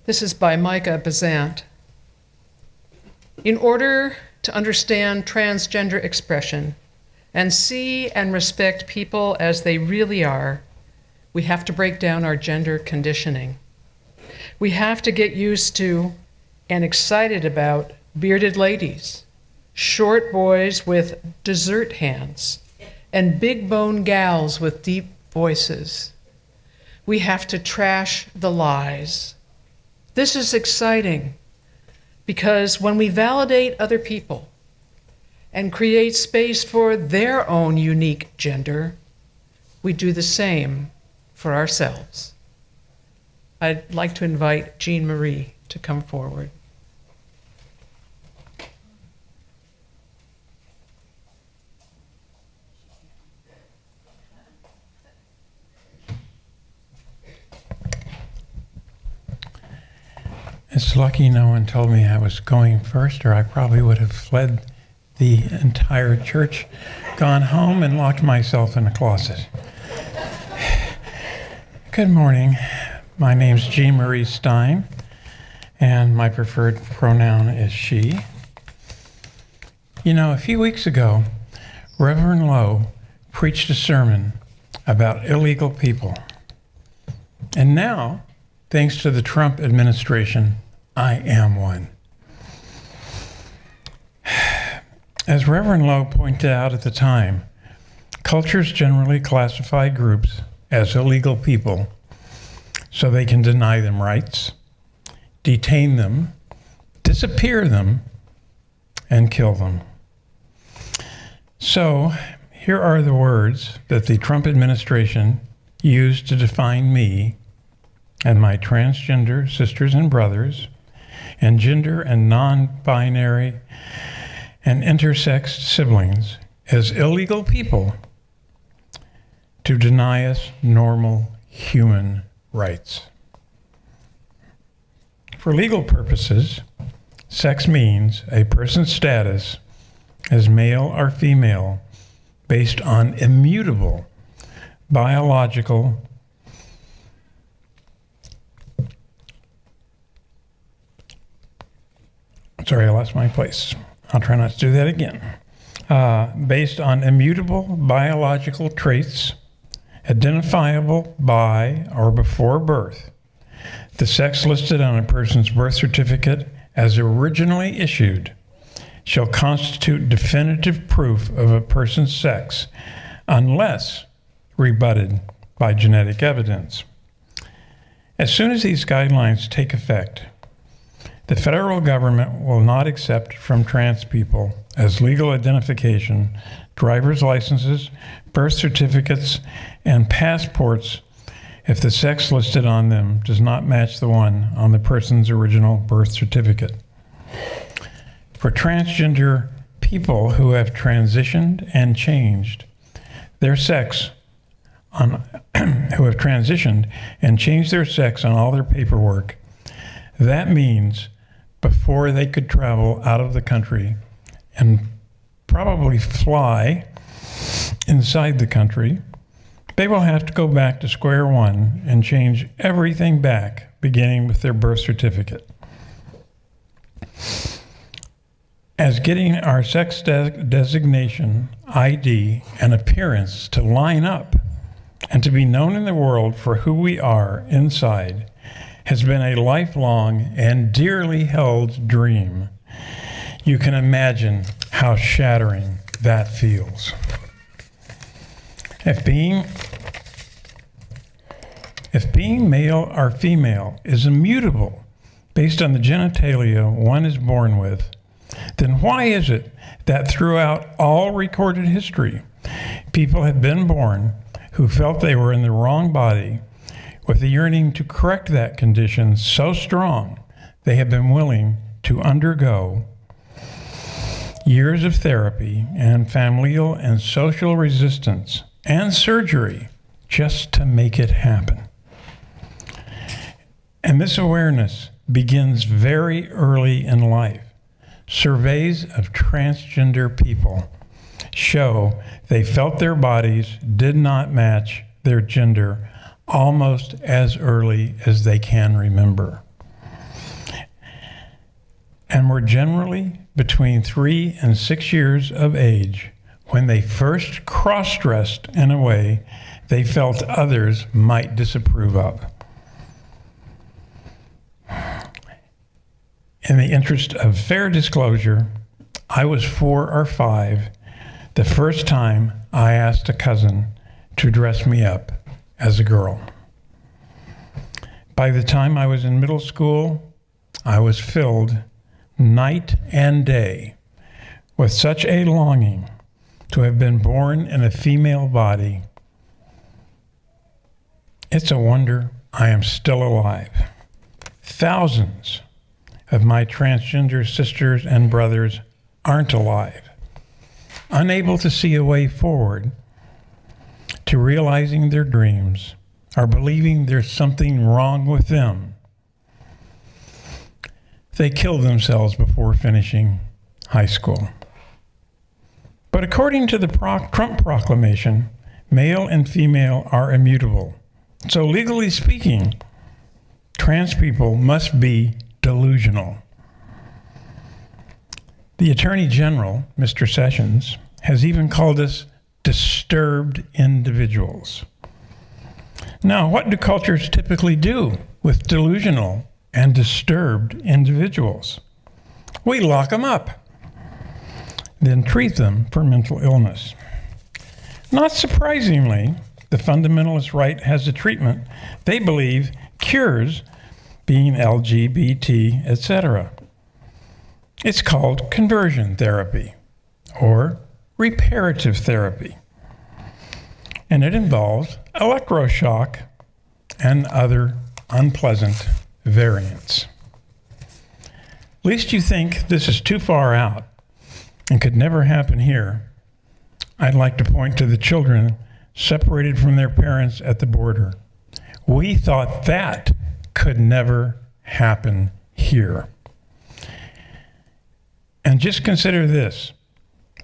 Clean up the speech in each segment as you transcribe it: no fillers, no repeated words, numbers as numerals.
This is by Micah Bazant. In order to understand transgender expression and see and respect people as they really are, we have to break down our gender conditioning. We have to get used to and excited about bearded ladies, short boys with dessert hands, and big bone gals with deep voices. We have to trash the lies. This is exciting because when we validate other people and create space for their own unique gender, we do the same for ourselves. I'd like to invite Jean Marie to come forward. It's lucky no one told me I was going first, or I probably would have fled the entire church, gone home, and locked myself in a closet. Good morning. My name's Jean Marie Stein, and my preferred pronoun is she. You know, a few weeks ago, Reverend Lowe preached a sermon about illegal people. And now, thanks to the Trump administration, I am one. As Reverend Lowe pointed out at the time, cultures generally classify groups as illegal people so they can deny them rights, detain them, disappear them, and kill them. So here are the words that the Trump administration used to define me and my transgender sisters and brothers, and gender and non-binary and intersex siblings as illegal people to deny us normal human rights. For legal purposes, sex means a person's status as male or female based on immutable biological Sorry, I lost my place. I'll try not to do that again. Based on immutable biological traits identifiable by or before birth, the sex listed on a person's birth certificate as originally issued shall constitute definitive proof of a person's sex unless rebutted by genetic evidence. As soon as these guidelines take effect, the federal government will not accept from trans people as legal identification driver's licenses, birth certificates, and passports if the sex listed on them does not match the one on the person's original birth certificate. For transgender people who have transitioned and changed their sex who have transitioned and changed their sex on all their paperwork, that means before they could travel out of the country and probably fly inside the country, they will have to go back to square one and change everything back, beginning with their birth certificate. As getting our sex designation, ID, and appearance to line up and to be known in the world for who we are inside has been a lifelong and dearly held dream. You can imagine how shattering that feels. If being male or female is immutable based on the genitalia one is born with, then why is it that throughout all recorded history, people have been born who felt they were in the wrong body with a yearning to correct that condition so strong they have been willing to undergo years of therapy and familial and social resistance and surgery just to make it happen? And this awareness begins very early in life. Surveys of transgender people show they felt their bodies did not match their gender almost as early as they can remember. and were generally between 3 and 6 years of age when they first cross-dressed in a way they felt others might disapprove of. In the interest of fair disclosure, I was 4 or 5 the first time I asked a cousin to dress me up as a girl. By the time I was in middle school, I was filled night and day with such a longing to have been born in a female body. It's a wonder I am still alive. Thousands of my transgender sisters and brothers aren't alive, unable to see a way forward to realizing their dreams or believing there's something wrong with them. They killed themselves before finishing high school. But according to the Trump proclamation, male and female are immutable. So legally speaking, trans people must be delusional. The Attorney General, Mr. Sessions, has even called us disturbed individuals. Now, what do cultures typically do with delusional and disturbed individuals? We lock them up, then treat them for mental illness. Not surprisingly, the fundamentalist right has a treatment they believe cures being LGBT, etc. It's called conversion therapy or reparative therapy, and it involves electroshock and other unpleasant variants. Lest you think this is too far out and could never happen here, I'd like to point to the children separated from their parents at the border. We thought that could never happen here. And just consider this.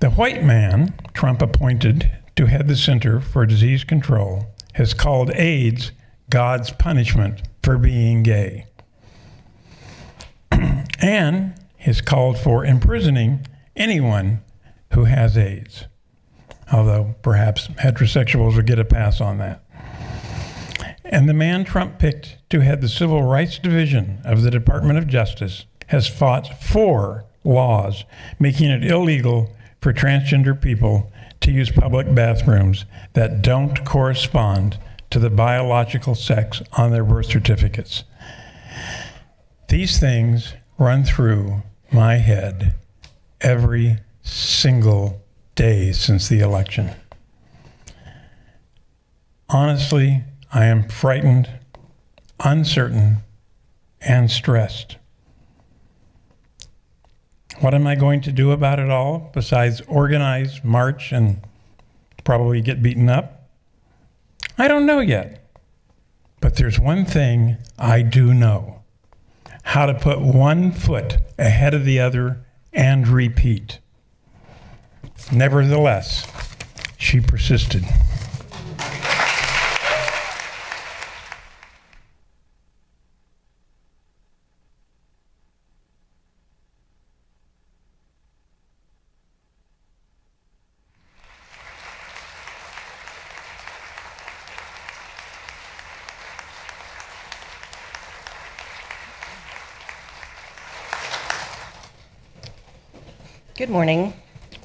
The white man Trump appointed to head the Center for Disease Control has called AIDS God's punishment for being gay, and has called for imprisoning anyone who has AIDS, although perhaps heterosexuals will get a pass on that. And the man Trump picked to head the Civil Rights Division of the Department of Justice has fought for laws making it illegal for transgender people to use public bathrooms that don't correspond to the biological sex on their birth certificates. These things run through my head every single day since the election. Honestly, I am frightened, uncertain, and stressed. What am I going to do about it all besides organize, march, and probably get beaten up? I don't know yet. But there's one thing I do know: how to put one foot ahead of the other and repeat. Nevertheless, she persisted. Good morning.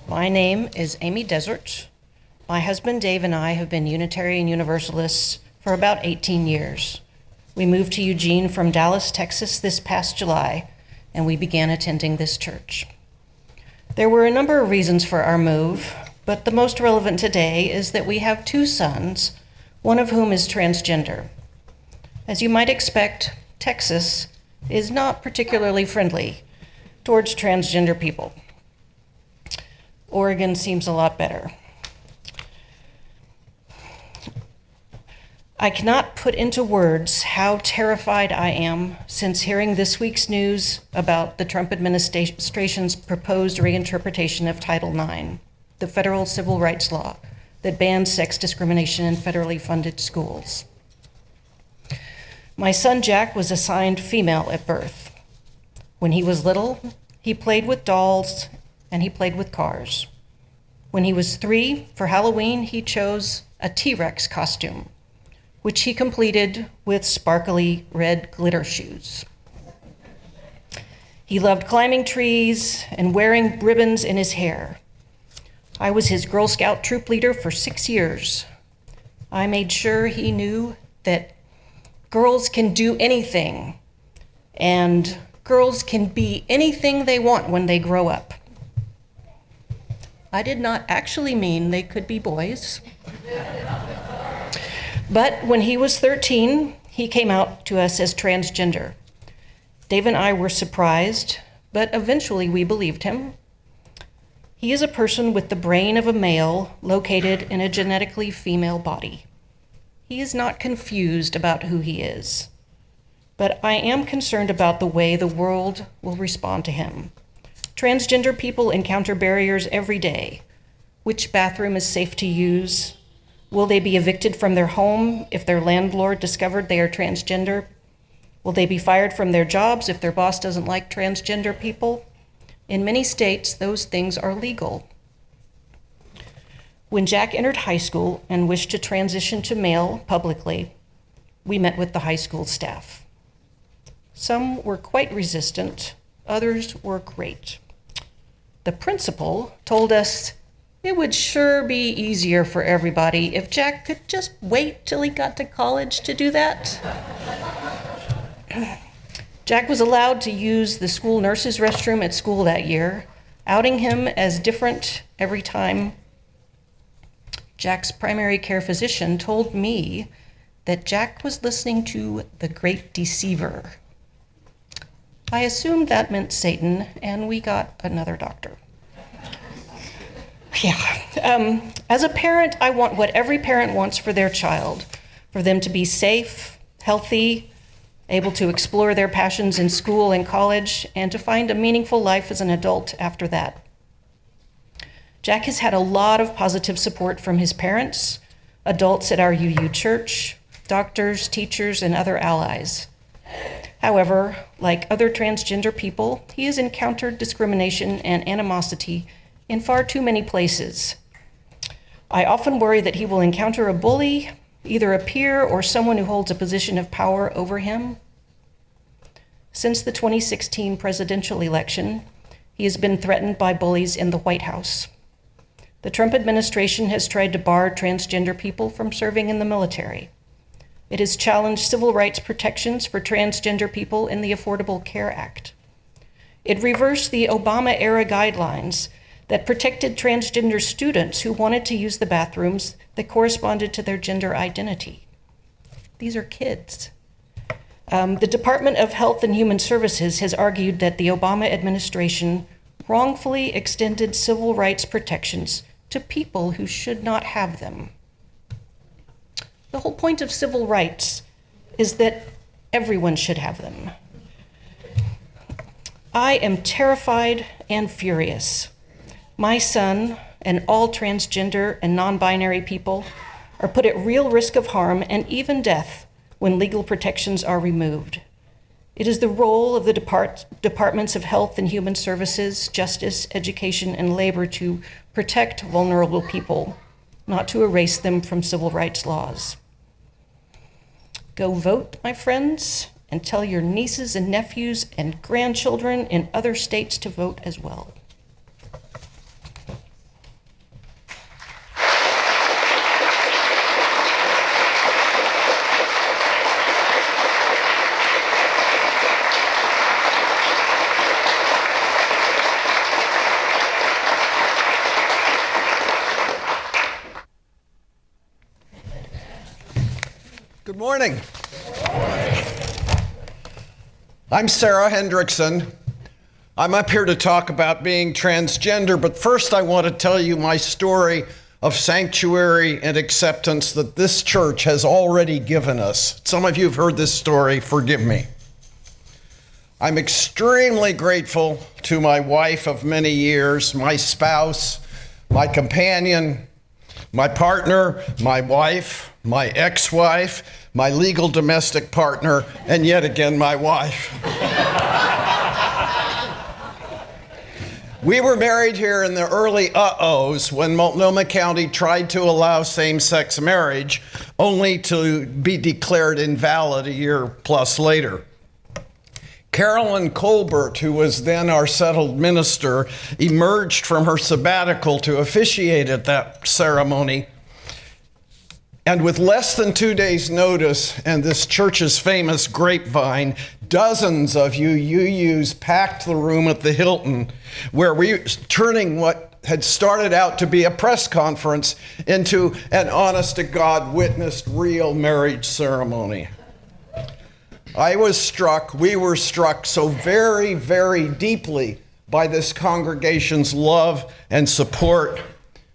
My name is Amy Desert. My husband Dave and I have been Unitarian Universalists for about 18 years. We moved to Eugene from Dallas, Texas this past July, and we began attending this church. There were a number of reasons for our move, but the most relevant today is that we have 2 sons, one of whom is transgender. As you might expect, Texas is not particularly friendly towards transgender people. Oregon seems a lot better. I cannot put into words how terrified I am since hearing this week's news about the Trump administration's proposed reinterpretation of Title IX, the federal civil rights law that bans sex discrimination in federally funded schools. My son Jack was assigned female at birth. When he was little, He played with dolls, and he played with cars. When he was 3, for Halloween, he chose a T-Rex costume, which he completed with sparkly red glitter shoes. He loved climbing trees and wearing ribbons in his hair. I was his Girl Scout troop leader for 6 years. I made sure he knew that girls can do anything, and girls can be anything they want when they grow up. I did not actually mean they could be boys. But when he was 13, he came out to us as transgender. Dave and I were surprised, but eventually we believed him. He is a person with the brain of a male located in a genetically female body. He is not confused about who he is, but I am concerned about the way the world will respond to him. Transgender people encounter barriers every day. Which bathroom is safe to use? Will they be evicted from their home if their landlord discovered they are transgender? Will they be fired from their jobs if their boss doesn't like transgender people? In many states, those things are legal. When Jack entered high school and wished to transition to male publicly, we met with the high school staff. Some were quite resistant, others were great. The principal told us it would sure be easier for everybody if Jack could just wait till he got to college to do that. Jack was allowed to use the school nurse's restroom at school that year, outing him as different every time. Jack's primary care physician told me that Jack was listening to The Great Deceiver. I assumed that meant Satan, and we got another doctor. As a parent, I want what every parent wants for their child, for them to be safe, healthy, able to explore their passions in school and college, and to find a meaningful life as an adult after that. Jack has had a lot of positive support from his parents, adults at our UU church, doctors, teachers, and other allies. However, like other transgender people, he has encountered discrimination and animosity in far too many places. I often worry that he will encounter a bully, either a peer or someone who holds a position of power over him. Since the 2016 presidential election, he has been threatened by bullies in the White House. The Trump administration has tried to bar transgender people from serving in the military. It has challenged civil rights protections for transgender people in the Affordable Care Act. It reversed the Obama-era guidelines that protected transgender students who wanted to use the bathrooms that corresponded to their gender identity. These are kids. The Department of Health and Human Services has argued that the Obama administration wrongfully extended civil rights protections to people who should not have them. The whole point of civil rights is that everyone should have them. I am terrified and furious. My son and all transgender and non-binary people are put at real risk of harm and even death when legal protections are removed. It is the role of the Departments of Health and Human Services, Justice, Education, and Labor to protect vulnerable people, not to erase them from civil rights laws. Go vote, my friends, and tell your nieces and nephews and grandchildren in other states to vote as well. Good morning. I'm Sarah Hendrickson. I'm up here to talk about being transgender, but first I want to tell you my story of sanctuary and acceptance that this church has already given us. Some of you have heard this story, forgive me. I'm extremely grateful to my wife of many years, my spouse, my companion, my partner, my wife, my ex-wife, my legal domestic partner, and yet again, my wife. We were married here in the early uh-ohs when Multnomah County tried to allow same-sex marriage, only to be declared invalid a year plus later. Carolyn Colbert, who was then our settled minister, emerged from her sabbatical to officiate at that ceremony. And with less than 2 days' notice and this church's famous grapevine, dozens of UUs packed the room at the Hilton, where we were turning what had started out to be a press conference into an honest-to-God witnessed real marriage ceremony. I was struck, we were struck so very, very deeply by this congregation's love and support.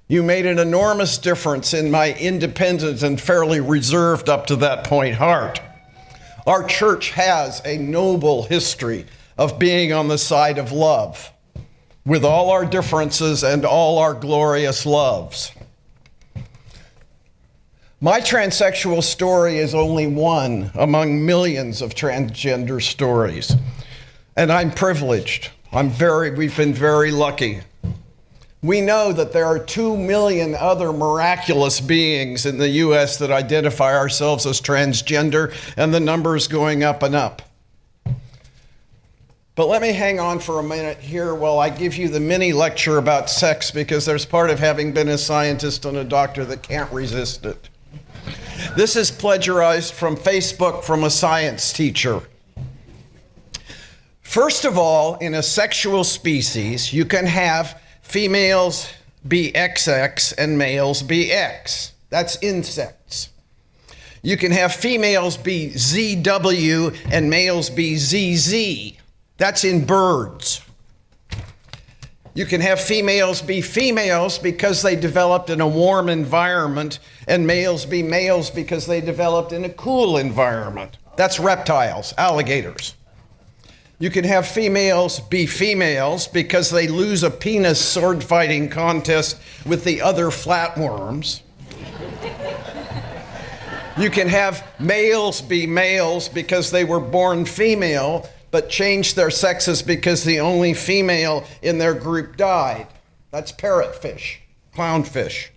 You made an enormous difference in my independent and fairly reserved up to that point heart. Our church has a noble history of being on the side of love, with all our differences and all our glorious loves. My transsexual story is only one among millions of transgender stories, and I'm privileged. We've been very lucky. We know that there are 2 million other miraculous beings in the U.S. that identify ourselves as transgender, and the number is going up and up. But let me hang on for a minute here while I give you the mini lecture about sex, because there's part of having been a scientist and a doctor that can't resist it. This is plagiarized from Facebook from a science teacher. First of all, in a sexual species, you can have females be XX and males be X. That's insects. You can have females be ZW and males be ZZ. That's in birds. You can have females be females because they developed in a warm environment, and males be males because they developed in a cool environment. That's reptiles, alligators. You can have females be females because they lose a penis sword fighting contest with the other flatworms. You can have males be males because they were born female but changed their sexes because the only female in their group died. That's parrotfish, clownfish.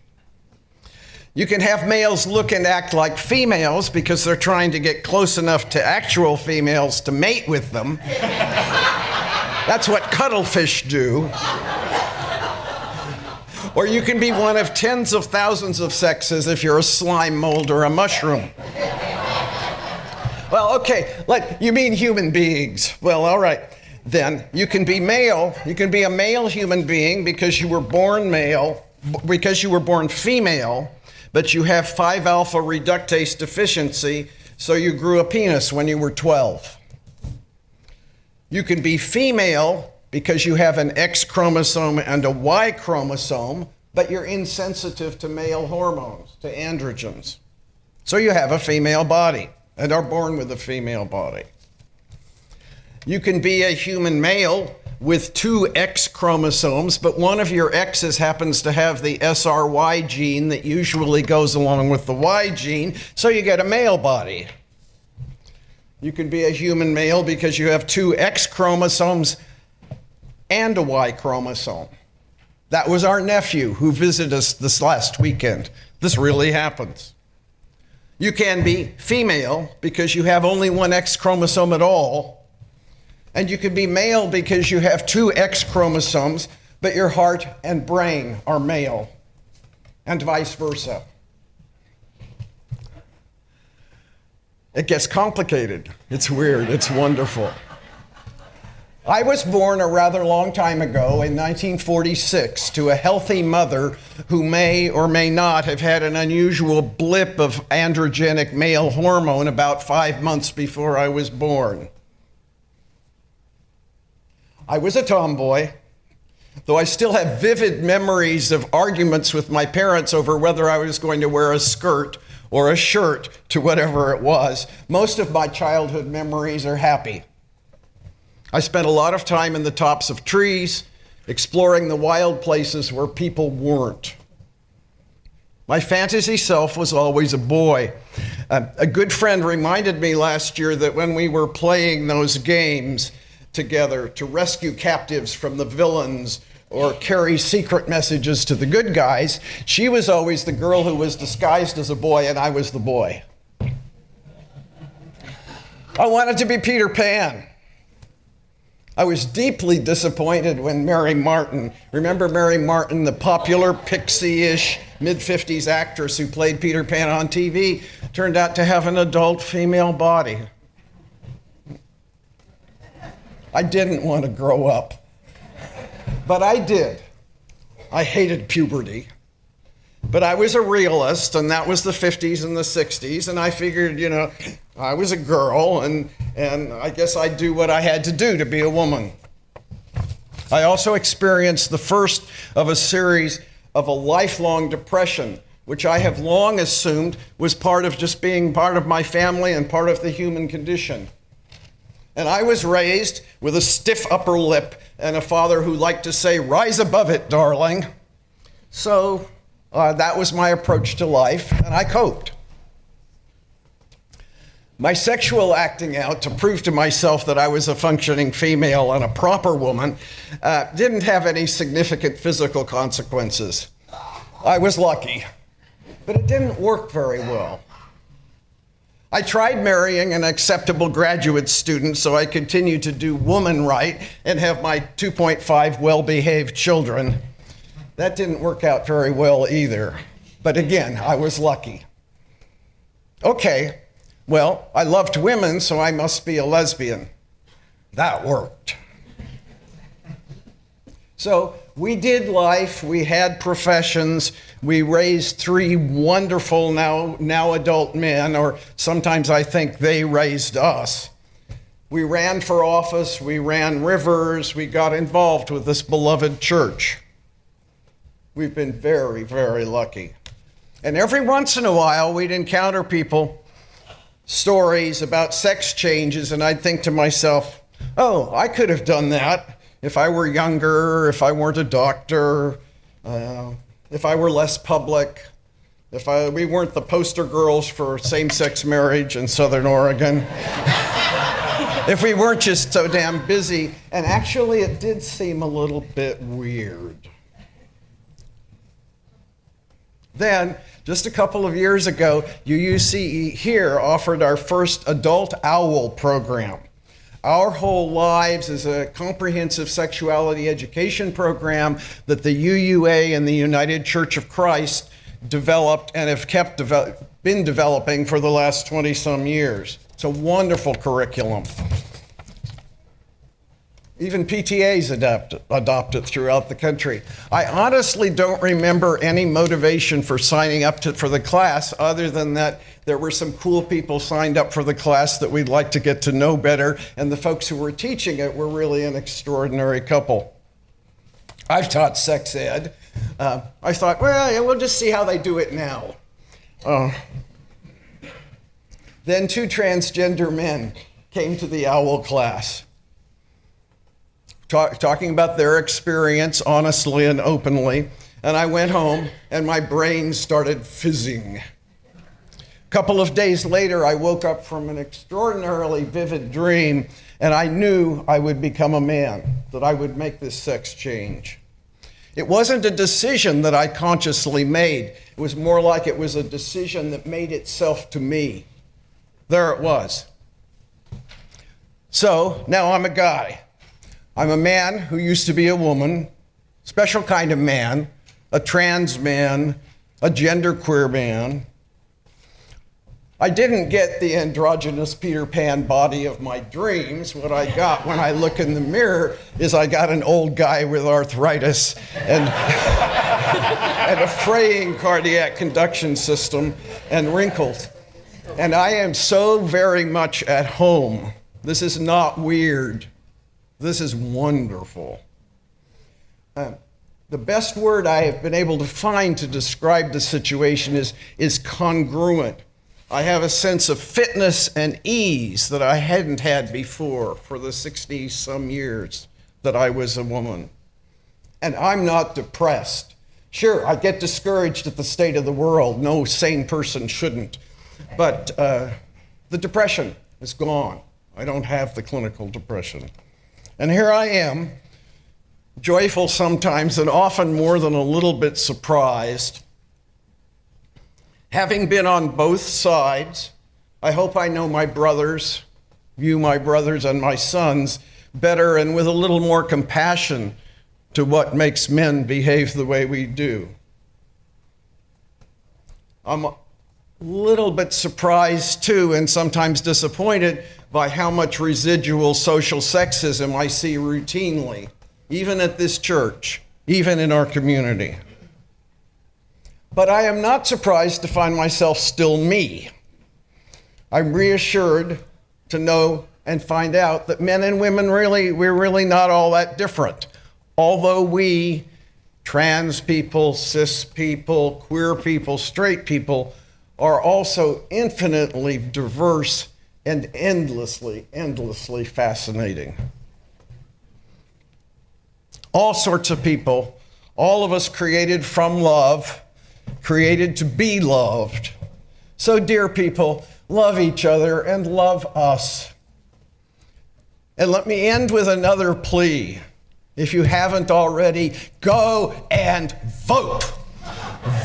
You can have males look and act like females because they're trying to get close enough to actual females to mate with them. That's what cuttlefish do. Or you can be one of tens of thousands of sexes if you're a slime mold or a mushroom. Well, okay, you mean human beings. Well, all right. Then you can be male. You can be a male human being because you were born male, because you were born female, but you have 5-alpha reductase deficiency, so you grew a penis when you were 12. You can be female because you have an X chromosome and a Y chromosome, but you're insensitive to male hormones, to androgens. So you have a female body and are born with a female body. You can be a human male with 2 X chromosomes, but one of your X's happens to have the SRY gene that usually goes along with the Y gene, so you get a male body. You can be a human male because you have 2 X chromosomes and a Y chromosome. That was our nephew who visited us this last weekend. This really happens. You can be female because you have only 1 X chromosome at all. And you can be male because you have 2 X chromosomes, but your heart and brain are male, and vice versa. It gets complicated. It's weird. It's wonderful. I was born a rather long time ago in 1946 to a healthy mother who may or may not have had an unusual blip of androgenic male hormone about 5 months before I was born. I was a tomboy, though I still have vivid memories of arguments with my parents over whether I was going to wear a skirt or a shirt to whatever it was. Most of my childhood memories are happy. I spent a lot of time in the tops of trees, exploring the wild places where people weren't. My fantasy self was always a boy. A good friend reminded me last year that when we were playing those games together to rescue captives from the villains or carry secret messages to the good guys. She was always the girl who was disguised as a boy, and I was the boy. I wanted to be Peter Pan. I was deeply disappointed when Mary Martin, remember Mary Martin, the popular pixie-ish mid-50s actress who played Peter Pan on TV, turned out to have an adult female body. I didn't want to grow up, but I did. I hated puberty. But I was a realist, and that was the 50s and the 60s, and I figured, you know, I was a girl, and I guess I'd do what I had to do to be a woman. I also experienced the first of a series of a lifelong depression, which I have long assumed was part of just being part of my family and part of the human condition. And I was raised with a stiff upper lip and a father who liked to say, "Rise above it, darling." So that was my approach to life, and I coped. My sexual acting out to prove to myself that I was a functioning female and a proper woman didn't have any significant physical consequences. I was lucky, but it didn't work very well. I tried marrying an acceptable graduate student so I continued to do woman right and have my 2.5 well-behaved children. That didn't work out very well either. But again, I was lucky. Okay, well, I loved women, so I must be a lesbian. That worked. So we did life, we had professions, we raised 3 wonderful now adult men, or sometimes I think they raised us. We ran for office, we ran rivers, we got involved with this beloved church. We've been very, very lucky. And every once in a while, we'd encounter people, stories about sex changes, and I'd think to myself, oh, I could have done that if I were younger, if I weren't a doctor, if I were less public, if we weren't the poster girls for same-sex marriage in Southern Oregon, if we weren't just so damn busy. And actually, it did seem a little bit weird. Then, just a couple of years ago, UUCE here offered our first adult OWL program. Our Whole Lives is a comprehensive sexuality education program that the UUA and the United Church of Christ developed and have been developing for the last 20-some years. It's a wonderful curriculum. Even PTAs adopt it throughout the country. I honestly don't remember any motivation for signing up for the class other than that there were some cool people signed up for the class that we'd like to get to know better, and the folks who were teaching it were really an extraordinary couple. I've taught sex ed. I thought, well, yeah, we'll just see how they do it now. Then 2 transgender men came to the OWL class. Talking about their experience honestly and openly, and I went home and my brain started fizzing. A couple of days later, I woke up from an extraordinarily vivid dream, and I knew I would become a man, that I would make this sex change. It wasn't a decision that I consciously made. It was more like it was a decision that made itself to me. There it was. So now I'm a guy. I'm a man who used to be a woman, special kind of man, a trans man, a genderqueer man. I didn't get the androgynous Peter Pan body of my dreams. What I got when I look in the mirror is I got an old guy with arthritis and, and a fraying cardiac conduction system and wrinkles. And I am so very much at home. This is not weird. This is wonderful. The best word I have been able to find to describe the situation is congruent. I have a sense of fitness and ease that I hadn't had before for the 60-some years that I was a woman. And I'm not depressed. Sure, I get discouraged at the state of the world. No sane person shouldn't. But the depression is gone. I don't have the clinical depression. And here I am, joyful sometimes, and often more than a little bit surprised. Having been on both sides, I hope I know my brothers, you, my brothers, and my sons better and with a little more compassion to what makes men behave the way we do. I'm a little bit surprised too, and sometimes disappointed by how much residual social sexism I see routinely, even at this church, even in our community. But I am not surprised to find myself still me. I'm reassured to know and find out that men and women we're really not all that different. Although we, trans people, cis people, queer people, straight people, are also infinitely diverse and endlessly fascinating. All sorts of people, all of us created from love, created to be loved. So, dear people, love each other and love us. And let me end with another plea. If you haven't already, go and vote.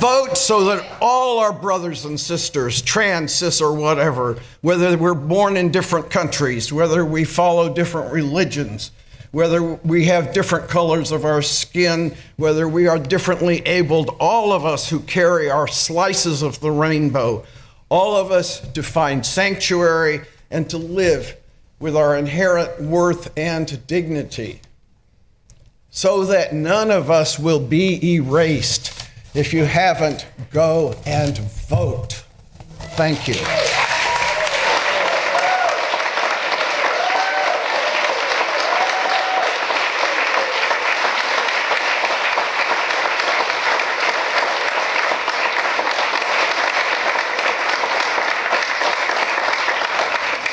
Vote so that all our brothers and sisters, trans, cis, or whatever, whether we're born in different countries, whether we follow different religions, whether we have different colors of our skin, whether we are differently abled, all of us who carry our slices of the rainbow, all of us to find sanctuary and to live with our inherent worth and dignity, so that none of us will be erased. If you haven't, go and vote. Thank you.